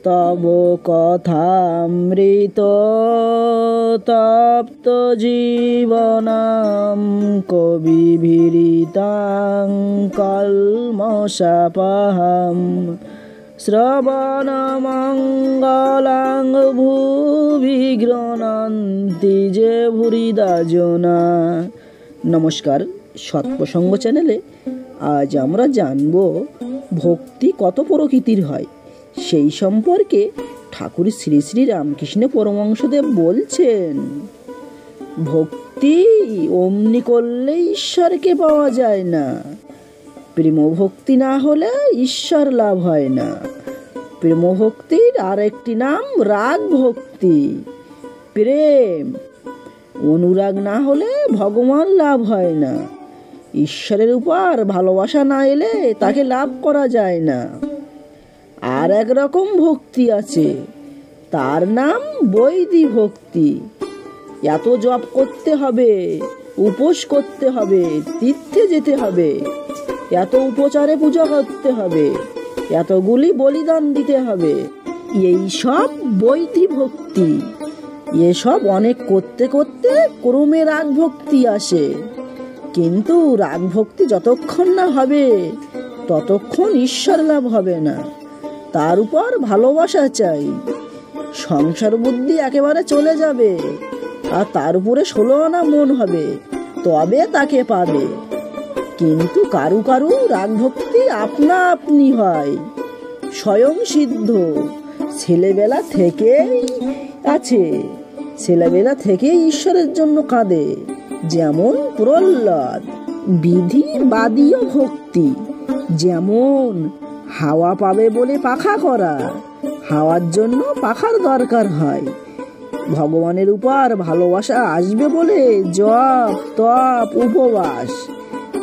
তব কথামৃত তপ্ত জীবনাম কবিভিরিতাং কল্মষাপহাম শ্রবণমঙ্গলাং ভুবি গৃণন্তি যে ভুরিদা জনা। নমস্কার, সৎপ্রসঙ্গ চ্যানেলে আজ আমরা জানব ভক্তি কত প্রকৃতির হয়। সেই সম্পর্কে ঠাকুর শ্রী শ্রী রামকৃষ্ণ পরমহংসদেব বলছেন, ভক্তি অমনি করলে ঈশ্বরকে পাওয়া যায় না। প্রেম ভক্তি না হলে ঈশ্বর লাভ হয় না। প্রেম ভক্তির আরেকটি নাম রাগ ভক্তি। প্রেম অনুরাগ না হলে ভগবান লাভ হয় না। ঈশ্বরের উপর ভালোবাসা না এলে তাকে লাভ করা যায় না। আর এক রকম ভক্তি আছে, তার নাম বৈদিক ভক্তি। এত জপ করতে হবে, উপোস করতে হবে, তীর্থে যেতে হবে, এত উপচারে পূজা করতে হবে, এতগুলি বলিদান দিতে হবে, এই সব বৈদিক ভক্তি। এসব অনেক করতে করতে ক্রমে রাগ ভক্তি আসে। কিন্তু রাগ ভক্তি যতক্ষণ না হবে ততক্ষণ ঈশ্বর লাভ হবে না। তার উপর ভালোবাসা চাই। সংসার বুদ্ধি একেবারে চলে যাবে, আর তার উপরে 16 আনা মন হবে, তবে তাকে পাবে। কিন্তু কারু কারু রাগ ভক্তি আপনা আপনি হয়, স্বয়ং সিদ্ধ। ছেলেবেলা থেকেই আছে, ছেলেবেলা থেকে ঈশ্বরের জন্য কাঁদে, যেমন প্রহ্লাদ। বিধির বাদীয় ভক্তি, যেমন হাওয়া পাবে বলে পাখা করা, হাওয়ার জন্য পাখার দরকার হয়। ভগবানের উপর ভালোবাসা আসবে বলে জপ তপ উপবাস।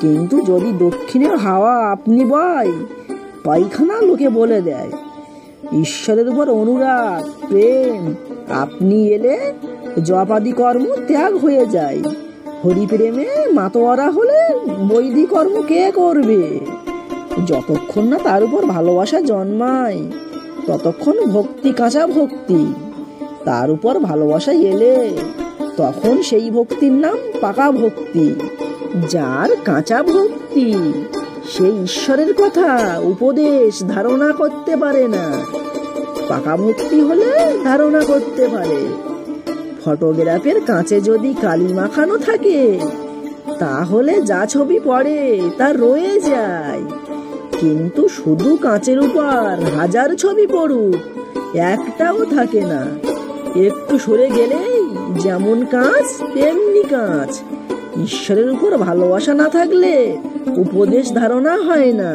কিন্তু যদি দক্ষিণের হাওয়া আপনি বয়, পায়খানা লোকে বলে দেয়। ঈশ্বরের উপর অনুরাগ প্রেম আপনি এলে জপাদি কর্ম ত্যাগ হয়ে যায়। হরিপ্রেমে মাতোয়ারা হলে বৈদিক কর্ম কে করবে? যতক্ষণ না তার উপর ভালোবাসা জন্মায় ততক্ষণ ভক্তি কাঁচা ভক্তি। তার উপর ভালোবাসা এলে তখন সেই ভক্তির নাম পাকা ভক্তি। যার কাঁচা ভক্তি সেই ঈশ্বরের কথা উপদেশ ধারণা করতে পারে না। পাকা ভক্তি হলে ধারণা করতে পারে। ফটোগ্রাফের কাঁচে যদি কালি মাখানো থাকে তাহলে যা ছবি পড়ে তা রয়ে যায়। কিন্তু শুধু কাঁচের উপর হাজার ছবি পড়ুক, একটাও থাকে না। একটু সরে গেলেই যেমন কাঁচ তেমনি কাঁচ। ঈশ্বরের উপর ভালোবাসা না থাকলে উপদেশ ধারণা হয় না।